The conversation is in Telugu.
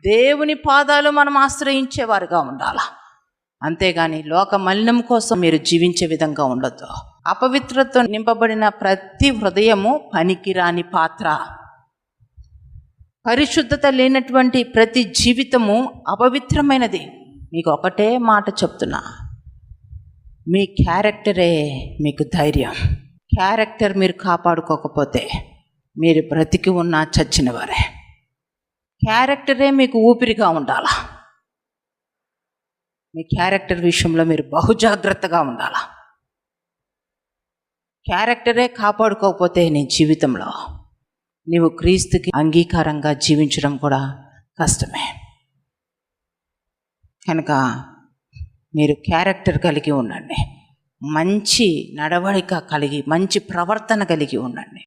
దేవుని పాదాలు మనం ఆశ్రయించేవారుగా ఉండాలి. అంతేగాని లోక మలినం కోసం మీరు జీవించే విధంగా ఉండొద్దు. అపవిత్రతో నింపబడిన ప్రతి హృదయము పనికిరాని పాత్ర. పరిశుద్ధత లేనటువంటి ప్రతి జీవితము అపవిత్రమైనది. మీకు ఒకటే మాట చెప్తున్నా, మీ క్యారెక్టరే మీకు ధైర్యం. క్యారెక్టర్ మీరు కాపాడుకోకపోతే మీరు బ్రతికి ఉన్నా చచ్చిన వారే. క్యారెక్టరే మీకు ఊపిరిగా ఉండాలా. మీ క్యారెక్టర్ విషయంలో మీరు బహుజాగ్రత్తగా ఉండాలా. క్యారెక్టరే కాపాడుకోకపోతే నీ జీవితంలో నీవు క్రీస్తుకి అంగీకారంగా జీవించడం కూడా కష్టమే. కనుక మీరు క్యారెక్టర్ కలిగి ఉండండి, మంచి నడవడిక కలిగి, మంచి ప్రవర్తన కలిగి ఉండండి.